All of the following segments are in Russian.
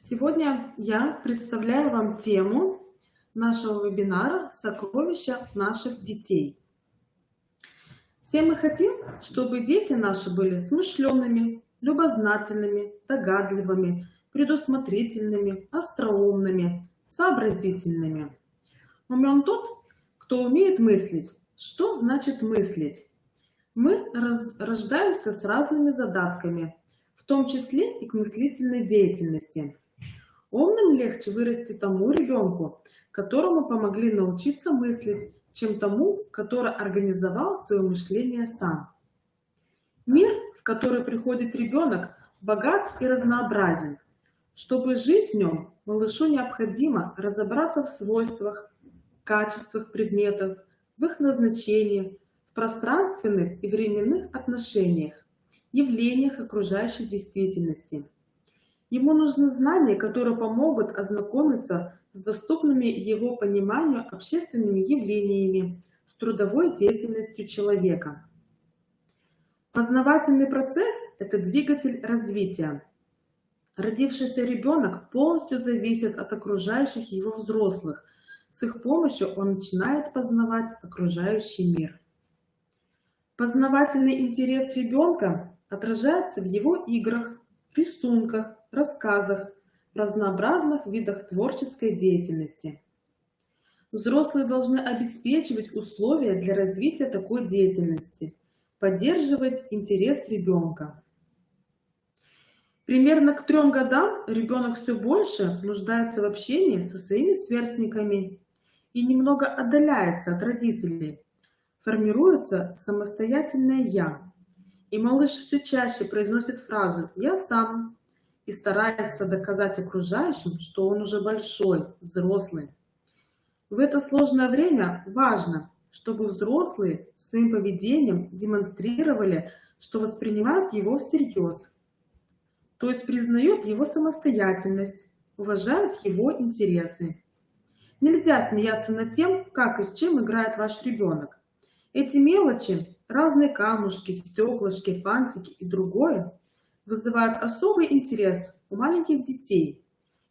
Сегодня я представляю вам тему нашего вебинара «Сокровища наших детей». Все мы хотим, чтобы дети наши были смышленными, любознательными, догадливыми, предусмотрительными, остроумными, сообразительными. Умен тот, кто умеет мыслить. Что значит мыслить? Мы рождаемся с разными задатками, в том числе и к мыслительной деятельности. Умным легче вырасти тому ребенку, которому помогли научиться мыслить, чем тому, который организовал свое мышление сам. Мир, в который приходит ребенок, богат и разнообразен. Чтобы жить в нем, малышу необходимо разобраться в свойствах, качествах предметов, в их назначении, в пространственных и временных отношениях, явлениях окружающей действительности. Ему нужны знания, которые помогут ознакомиться с доступными его пониманию общественными явлениями, с трудовой деятельностью человека. Познавательный процесс – это двигатель развития. Родившийся ребенок полностью зависит от окружающих его взрослых. С их помощью он начинает познавать окружающий мир. Познавательный интерес ребенка отражается в его играх, рисунках, рассказах, разнообразных видах творческой деятельности. Взрослые должны обеспечивать условия для развития такой деятельности, поддерживать интерес ребенка. Примерно к 3 годам ребенок все больше нуждается в общении со своими сверстниками и немного отдаляется от родителей. Формируется самостоятельное «я». И малыш все чаще произносит фразу «я сам» и старается доказать окружающим, что он уже большой, взрослый. В это сложное время важно, чтобы взрослые своим поведением демонстрировали, что воспринимают его всерьез, то есть признают его самостоятельность, уважают его интересы. Нельзя смеяться над тем, как и с чем играет ваш ребенок. Эти мелочи, разные камушки, стеклышки, фантики и другое, вызывают особый интерес у маленьких детей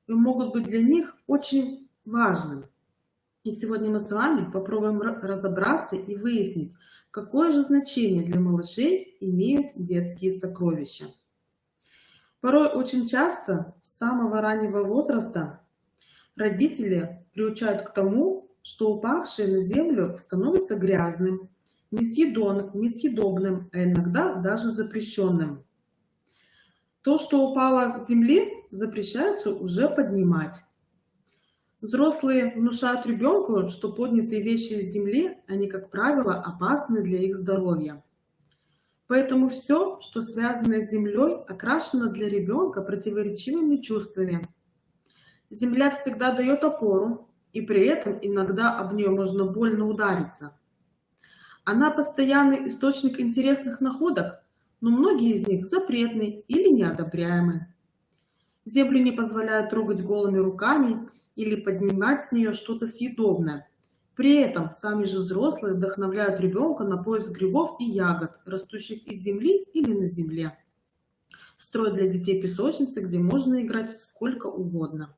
и могут быть для них очень важным. И сегодня мы с вами попробуем разобраться и выяснить, какое же значение для малышей имеют детские сокровища. Порой очень часто с самого раннего возраста родители приучают к тому, что упавшее на землю становится грязным, несъедобным, а иногда даже запрещенным. То, что упало с земли, запрещается уже поднимать. Взрослые внушают ребенку, что поднятые вещи с земли, они, как правило, опасны для их здоровья. Поэтому все, что связано с землей, окрашено для ребенка противоречивыми чувствами. Земля всегда дает опору, и при этом иногда об нее можно больно удариться. Она постоянный источник интересных находок, но многие из них запретны или неодобряемы. Землю не позволяют трогать голыми руками или поднимать с нее что-то съедобное. При этом сами же взрослые вдохновляют ребенка на поиск грибов и ягод, растущих из земли или на земле. Строят для детей песочницы, где можно играть сколько угодно.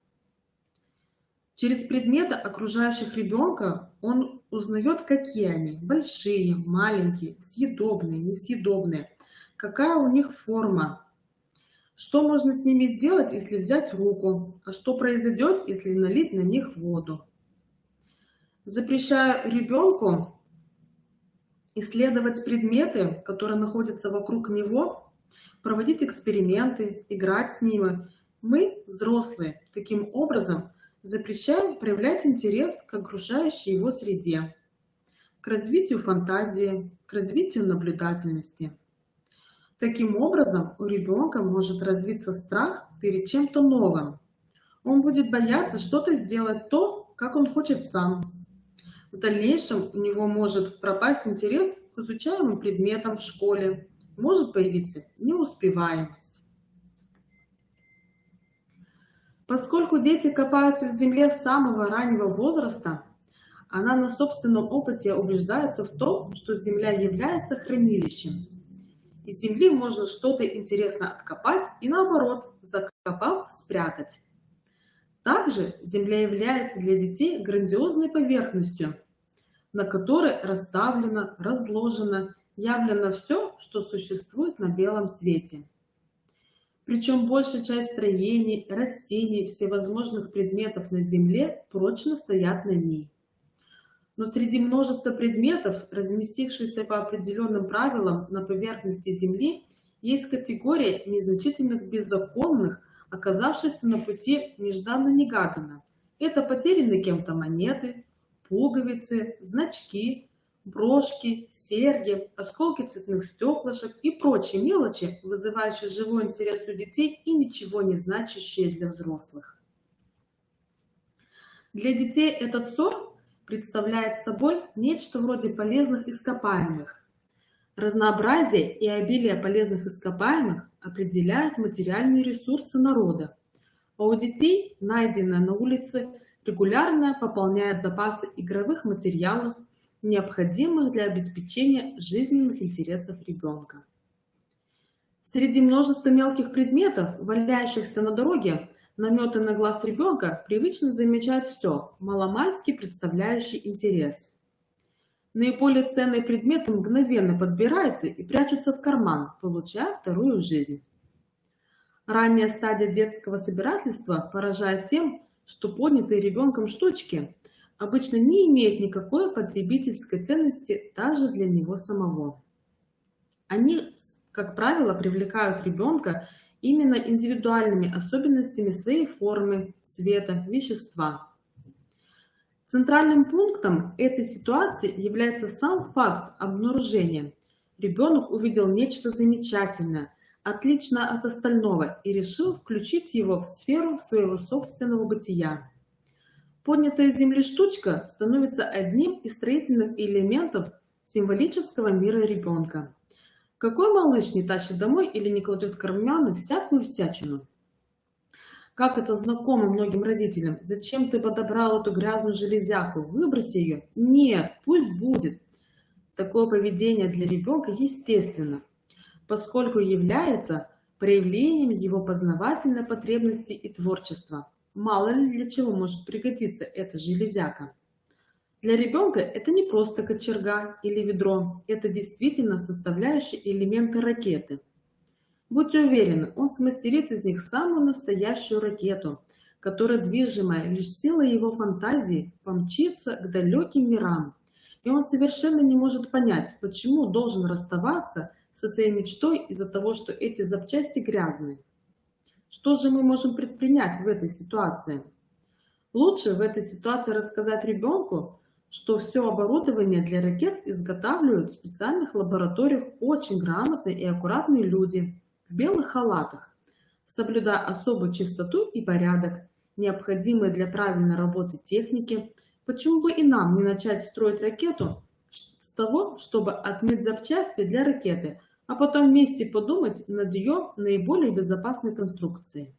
Через предметы окружающих ребенка он узнает, какие они – большие, маленькие, съедобные, несъедобные, какая у них форма, что можно с ними сделать, если взять руку, а что произойдет, если налить на них воду. Запрещая ребенку исследовать предметы, которые находятся вокруг него, проводить эксперименты, играть с ними, мы, взрослые, таким образом запрещаем проявлять интерес к окружающей его среде, к развитию фантазии, к развитию наблюдательности. Таким образом, у ребенка может развиться страх перед чем-то новым. Он будет бояться что-то сделать то, как он хочет сам. В дальнейшем у него может пропасть интерес к изучаемым предметам в школе, может появиться неуспеваемость. Поскольку дети копаются в земле с самого раннего возраста, она на собственном опыте убеждается в том, что земля является хранилищем. Из земли можно что-то интересно откопать и наоборот, закопав, спрятать. Также Земля является для детей грандиозной поверхностью, на которой расставлено, разложено, явлено все, что существует на белом свете. Причем большая часть строений, растений, всевозможных предметов на Земле прочно стоят на ней. Но среди множества предметов, разместившихся по определенным правилам на поверхности Земли, есть категория незначительных беззаконных, оказавшихся на пути нежданно-негаданно. Это потерянные кем-то монеты, пуговицы, значки, брошки, серьги, осколки цветных стеклышек и прочие мелочи, вызывающие живой интерес у детей и ничего не значащие для взрослых. Для детей этот ссор представляет собой нечто вроде полезных ископаемых. Разнообразие и обилие полезных ископаемых определяют материальные ресурсы народа, а у детей найденное на улице регулярно пополняет запасы игровых материалов, необходимых для обеспечения жизненных интересов ребенка. Среди множества мелких предметов, валяющихся на дороге, наметанный на глаз ребенка привычно замечает все, маломальски представляющий интерес. Наиболее ценные предметы мгновенно подбираются и прячутся в карман, получая вторую жизнь. Ранняя стадия детского собирательства поражает тем, что поднятые ребенком штучки обычно не имеют никакой потребительской ценности даже для него самого. Они, как правило, привлекают ребенка именно индивидуальными особенностями своей формы, цвета, вещества. Центральным пунктом этой ситуации является сам факт обнаружения. Ребенок увидел нечто замечательное, отличное от остального и решил включить его в сферу своего собственного бытия. Поднятая с земли штучка становится одним из строительных элементов символического мира ребенка. Какой малыш не тащит домой или не кладет в карманы всякую всячину? Как это знакомо многим родителям. Зачем ты подобрал эту грязную железяку? Выброси ее. Нет, пусть будет. Такое поведение для ребенка естественно, поскольку является проявлением его познавательной потребности и творчества. Мало ли для чего может пригодиться эта железяка. Для ребенка это не просто кочерга или ведро, это действительно составляющие элементы ракеты. Будьте уверены, он смастерит из них самую настоящую ракету, которая, движимая лишь силой его фантазии, помчится к далеким мирам. И он совершенно не может понять, почему должен расставаться со своей мечтой из-за того, что эти запчасти грязные. Что же мы можем предпринять в этой ситуации? Лучше в этой ситуации рассказать ребенку, что все оборудование для ракет изготавливают в специальных лабораториях очень грамотные и аккуратные люди в белых халатах, соблюдая особую чистоту и порядок, необходимые для правильной работы техники. Почему бы и нам не начать строить ракету с того, чтобы отмыть запчасти для ракеты, а потом вместе подумать над ее наиболее безопасной конструкцией.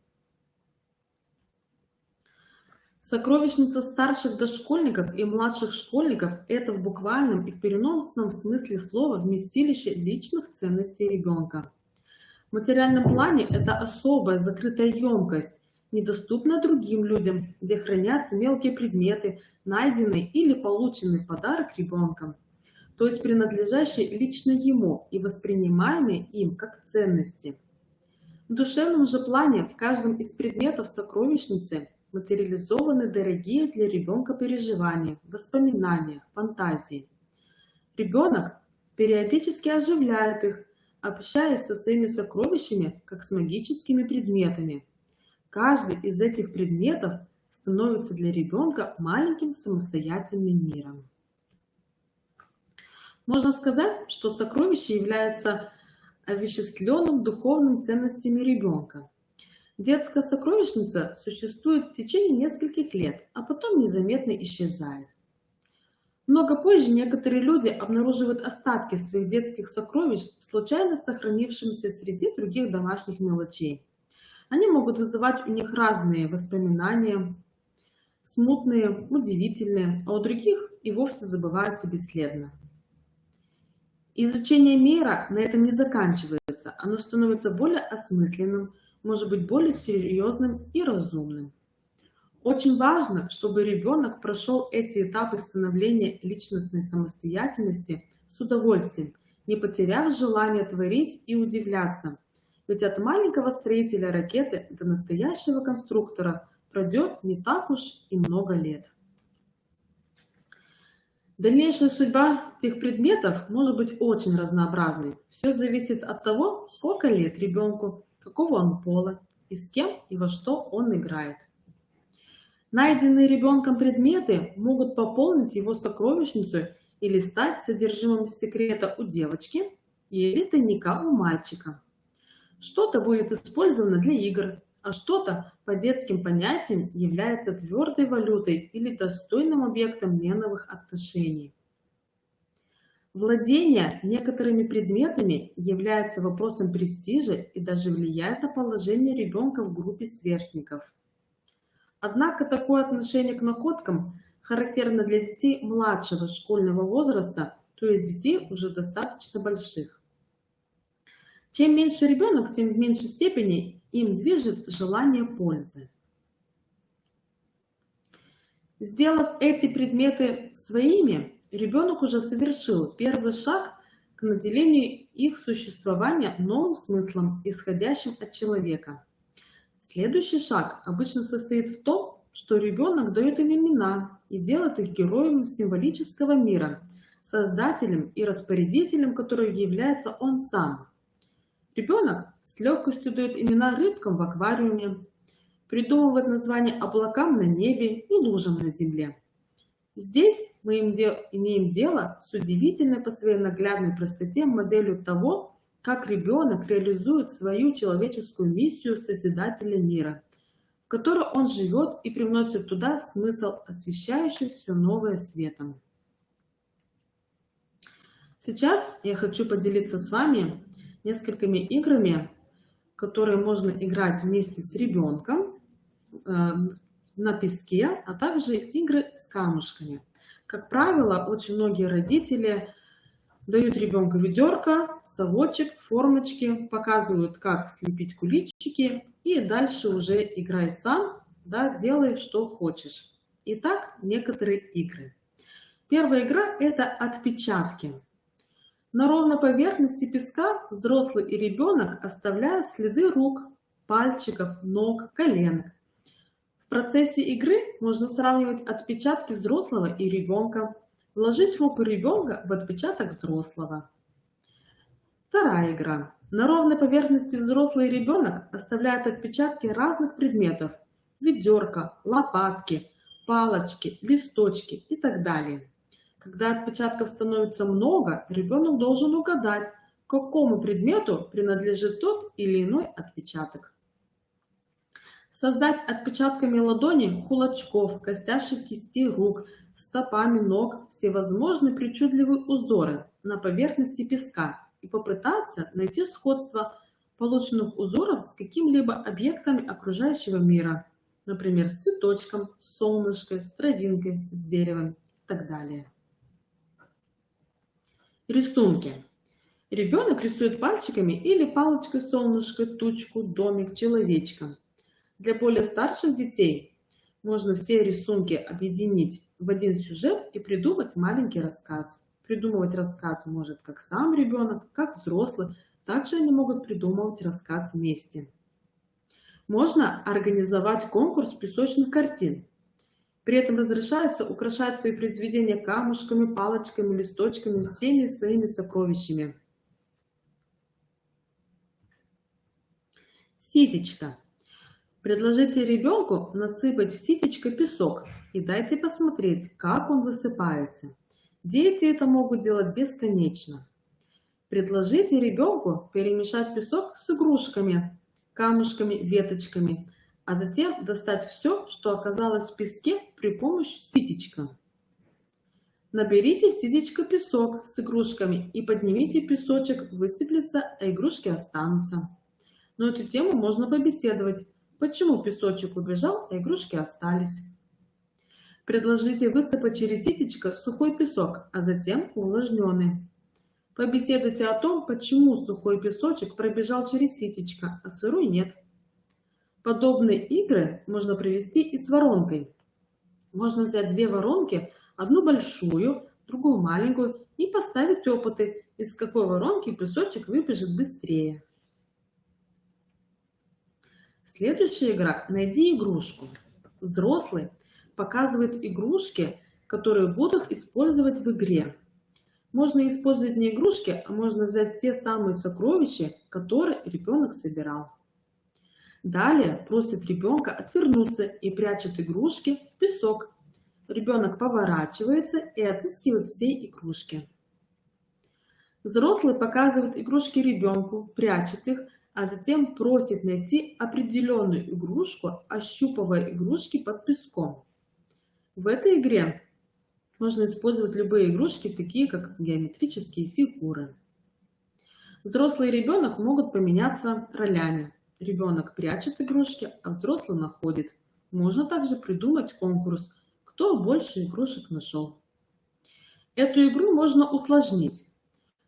Сокровищница старших дошкольников и младших школьников – это в буквальном и в переносном смысле слова вместилище личных ценностей ребенка. В материальном плане это особая закрытая емкость, недоступная другим людям, где хранятся мелкие предметы, найденные или полученные в подарок ребенком, то есть принадлежащие лично ему и воспринимаемые им как ценности. В душевном же плане в каждом из предметов сокровищницы материализованы дорогие для ребенка переживания, воспоминания, фантазии. Ребенок периодически оживляет их, общаясь со своими сокровищами, как с магическими предметами. Каждый из этих предметов становится для ребенка маленьким самостоятельным миром. Можно сказать, что сокровища являются овеществленным духовным ценностями ребенка. Детская сокровищница существует в течение нескольких лет, а потом незаметно исчезает. Много позже некоторые люди обнаруживают остатки своих детских сокровищ, случайно сохранившимися среди других домашних мелочей. Они могут вызывать у них разные воспоминания, смутные, удивительные, а у других и вовсе забываются бесследно. Изучение мира на этом не заканчивается, оно становится более осмысленным, может быть более серьезным и разумным. Очень важно, чтобы ребенок прошел эти этапы становления личностной самостоятельности с удовольствием, не потеряв желание творить и удивляться. Ведь от маленького строителя ракеты до настоящего конструктора пройдет не так уж и много лет. Дальнейшая судьба этих предметов может быть очень разнообразной. Все зависит от того, сколько лет ребенку, какого он пола, и с кем и во что он играет. Найденные ребенком предметы могут пополнить его сокровищницу или стать содержимым секрета у девочки или тайника у мальчика. Что-то будет использовано для игр, а что-то по детским понятиям является твердой валютой или достойным объектом меновых отношений. Владение некоторыми предметами является вопросом престижа и даже влияет на положение ребенка в группе сверстников. Однако такое отношение к находкам характерно для детей младшего школьного возраста, то есть детей уже достаточно больших. Чем меньше ребенок, тем в меньшей степени им движет желание пользы. Сделав эти предметы своими, ребенок уже совершил первый шаг к наделению их существования новым смыслом, исходящим от человека. Следующий шаг обычно состоит в том, что ребенок дает им имена и делает их героем символического мира, создателем и распорядителем которого является он сам. Ребенок с легкостью дает имена рыбкам в аквариуме, придумывает названия облакам на небе и лужам на земле. Здесь мы имеем дело с удивительной по своей наглядной простоте моделью того, как ребенок реализует свою человеческую миссию Созидателя мира, в которой он живет и привносит туда смысл, освещающий все новое светом. Сейчас я хочу поделиться с вами несколькими играми, которые можно играть вместе с ребенком на песке, а также игры с камушками. Как правило, очень многие родители дают ребенку ведерко, совочек, формочки, показывают, как слепить куличики, и дальше уже играй сам, да, делай, что хочешь. Итак, некоторые игры. Первая игра – это отпечатки. На ровной поверхности песка взрослый и ребенок оставляют следы рук, пальчиков, ног, коленок. В процессе игры можно сравнивать отпечатки взрослого и ребенка, вложить руку ребенка в отпечаток взрослого. Вторая игра. На ровной поверхности взрослый и ребенок оставляют отпечатки разных предметов: ведерка, лопатки, палочки, листочки и так далее. Когда отпечатков становится много, ребенок должен угадать, к какому предмету принадлежит тот или иной отпечаток. Создать отпечатками ладони, кулачков, костяшек кистей рук, стопами ног всевозможные причудливые узоры на поверхности песка и попытаться найти сходство полученных узоров с какими-либо объектами окружающего мира, например, с цветочком, с солнышком, с травинкой, с деревом и так далее. Рисунки. Ребенок рисует пальчиками или палочкой солнышко, тучку, домик, человечка. Для более старших детей можно все рисунки объединить в один сюжет и придумать маленький рассказ. Придумывать рассказ может как сам ребенок, как взрослый. Также они могут придумывать рассказ вместе. Можно организовать конкурс песочных картин. При этом разрешается украшать свои произведения камушками, палочками, листочками, всеми своими сокровищами. Ситечка. Предложите ребенку насыпать в ситечко песок и дайте посмотреть, как он высыпается. Дети это могут делать бесконечно. Предложите ребенку перемешать песок с игрушками, камушками, веточками, а затем достать все, что оказалось в песке при помощи ситечка. Наберите в ситечко песок с игрушками и поднимите песочек, высыплется, а игрушки останутся. На эту тему можно побеседовать. Почему песочек убежал, а игрушки остались? Предложите высыпать через ситечко сухой песок, а затем увлажненный. Побеседуйте о том, почему сухой песочек пробежал через ситечко, а сырой нет. Подобные игры можно провести и с воронкой. Можно взять две воронки, одну большую, другую маленькую, и поставить опыты, из какой воронки песочек выбежит быстрее. Следующая игра «Найди игрушку». Взрослые показывают игрушки, которые будут использовать в игре. Можно использовать не игрушки, а можно взять те самые сокровища, которые ребенок собирал. Далее просит ребенка отвернуться и прячет игрушки в песок. Ребенок поворачивается и отыскивает все игрушки. Взрослый показывает игрушки ребенку, прячет их, а затем просит найти определенную игрушку, ощупывая игрушки под песком. В этой игре можно использовать любые игрушки, такие как геометрические фигуры. Взрослый и ребенок могут поменяться ролями. Ребенок прячет игрушки, а взрослый находит. Можно также придумать конкурс, кто больше игрушек нашел. Эту игру можно усложнить.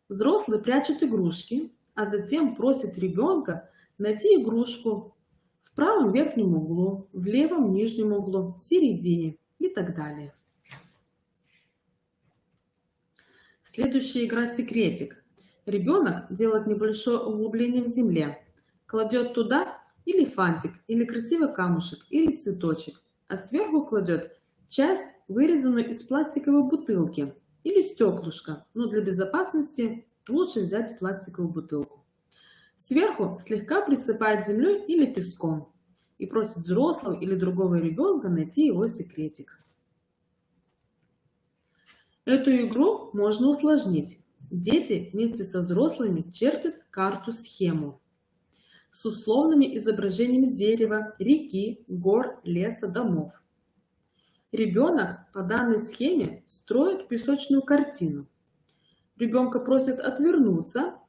Взрослый прячет игрушки, а затем просит ребенка найти игрушку в правом верхнем углу, в левом нижнем углу, в середине и так далее. Следующая игра «Секретик». Ребенок делает небольшое углубление в земле, кладет туда или фантик, или красивый камушек, или цветочек, а сверху кладет часть, вырезанную из пластиковой бутылки или стеклышко, но для безопасности лучше взять пластиковую бутылку. Сверху слегка присыпает землей или песком и просит взрослого или другого ребенка найти его секретик. Эту игру можно усложнить. Дети вместе со взрослыми чертят карту-схему с условными изображениями дерева, реки, гор, леса, домов. Ребенок по данной схеме строит песочную картину. Ребенка просят отвернуться,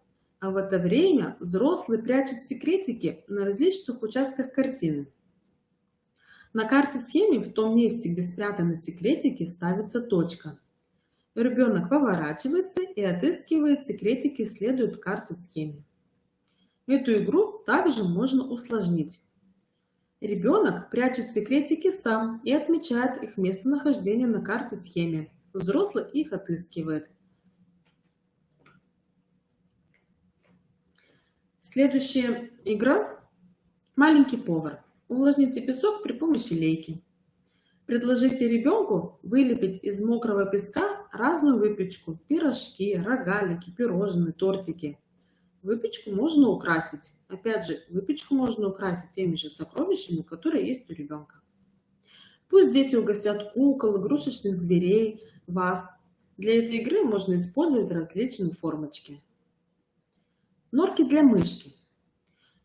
а в это время взрослый прячет секретики на различных участках картины. На карте-схеме в том месте, где спрятаны секретики, ставится точка. Ребенок поворачивается и отыскивает секретики, следует карте-схеме. Эту игру также можно усложнить. Ребенок прячет секретики сам и отмечает их местонахождение на карте-схеме. Взрослый их отыскивает. Следующая игра «Маленький повар». Увлажните песок при помощи лейки. Предложите ребенку вылепить из мокрого песка разную выпечку, пирожки, рогалики, пирожные, тортики. Выпечку можно украсить. Опять же, выпечку можно украсить теми же сокровищами, которые есть у ребенка. Пусть дети угостят кукол, игрушечных зверей, ваз. Для этой игры можно использовать различные формочки. Норки для мышки.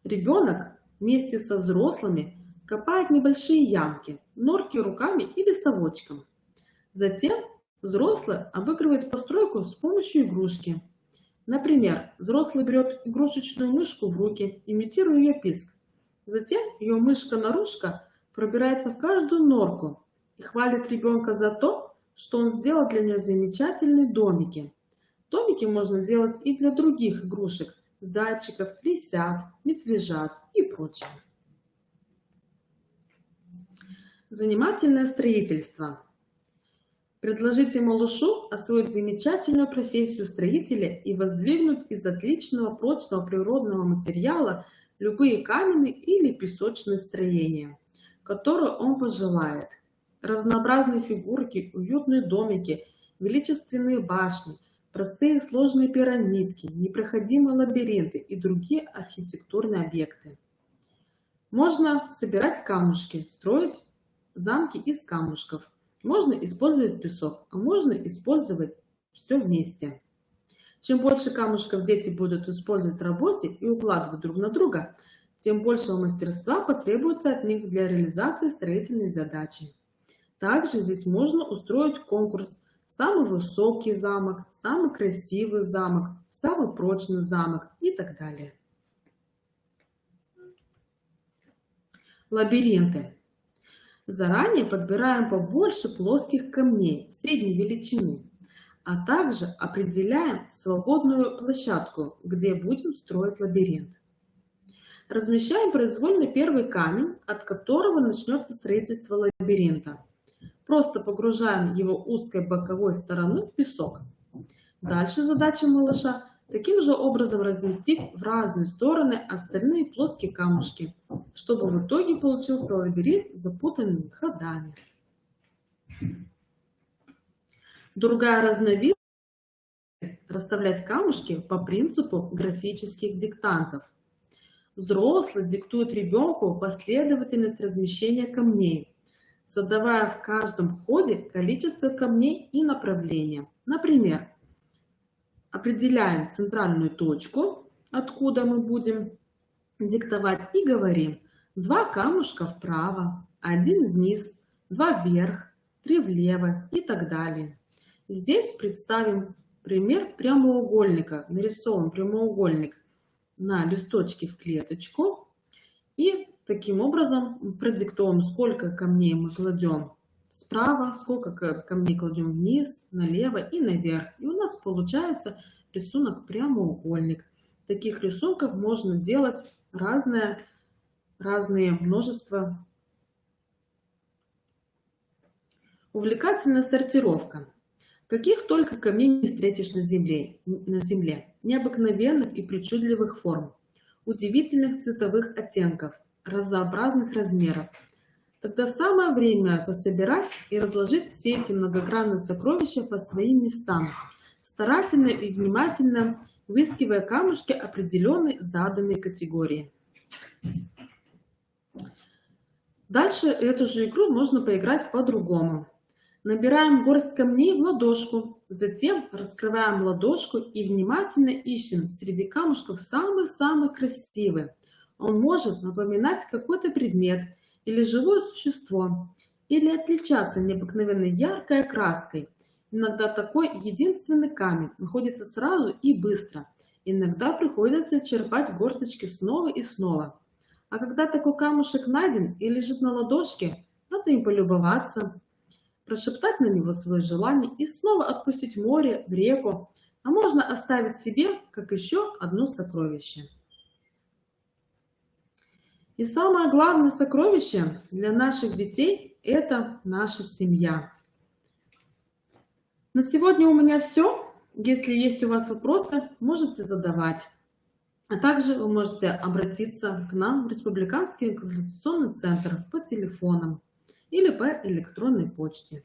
Ребенок вместе со взрослыми копает небольшие ямки, норки руками или совочком. Затем взрослый обыгрывает постройку с помощью игрушки. Например, взрослый берет игрушечную мышку в руки, имитируя ее писк. Затем ее мышка-нарушка пробирается в каждую норку и хвалит ребенка за то, что он сделал для нее замечательные домики. Домики можно делать и для других игрушек – зайчиков, лисят, медвежат и прочее. Занимательное строительство. Предложите малышу освоить замечательную профессию строителя и воздвигнуть из отличного прочного природного материала любые каменные или песочные строения, которые он пожелает. Разнообразные фигурки, уютные домики, величественные башни, простые сложные пирамидки, непроходимые лабиринты и другие архитектурные объекты. Можно собирать камушки, строить замки из камушков. Можно использовать песок, а можно использовать все вместе. Чем больше камушков дети будут использовать в работе и укладывать друг на друга, тем большего мастерства потребуется от них для реализации строительной задачи. Также здесь можно устроить конкурс «Самый высокий замок», «Самый красивый замок», «Самый прочный замок» и так далее. Лабиринты. Заранее подбираем побольше плоских камней средней величины, а также определяем свободную площадку, где будем строить лабиринт. Размещаем произвольно первый камень, от которого начнется строительство лабиринта. Просто погружаем его узкой боковой стороной в песок. Дальше задача малыша таким же образом разместить в разные стороны остальные плоские камушки, чтобы в итоге получился лабиринт с запутанными ходами. Другая разновидность – расставлять камушки по принципу графических диктантов. Взрослый диктует ребенку последовательность размещения камней, задавая в каждом ходе количество камней и направление. Например, определяем центральную точку, откуда мы будем диктовать, и говорим: 2 камушка вправо, 1 вниз, 2 вверх, 3 влево и так далее. Здесь представим пример прямоугольника. Нарисован прямоугольник на листочке в клеточку. И таким образом продиктуем, сколько камней мы кладем справа, сколько камней кладем вниз, налево и наверх. И у нас получается рисунок прямоугольник. Таких рисунков можно делать разное множество. Увлекательная сортировка. Каких только камней не встретишь на земле. Необыкновенных и причудливых форм, удивительных цветовых оттенков, разнообразных размеров. Тогда самое время пособирать и разложить все эти многогранные сокровища по своим местам, старательно и внимательно выискивая камушки определенной заданной категории. Дальше эту же игру можно поиграть по-другому. Набираем горсть камней в ладошку, затем раскрываем ладошку и внимательно ищем среди камушков самый-самый красивый. Он может напоминать какой-то предмет или живое существо, или отличаться необыкновенно яркой окраской. Иногда такой единственный камень находится сразу и быстро. Иногда приходится черпать горсточки снова и снова. А когда такой камушек найден и лежит на ладошке, надо им полюбоваться, прошептать на него свое желание и снова отпустить в море, в реку, а можно оставить себе как еще одно сокровище. И самое главное сокровище для наших детей – это наша семья. На сегодня у меня все. Если есть у вас вопросы, можете задавать. А также вы можете обратиться к нам в Республиканский консультационный центр по телефонам или по электронной почте.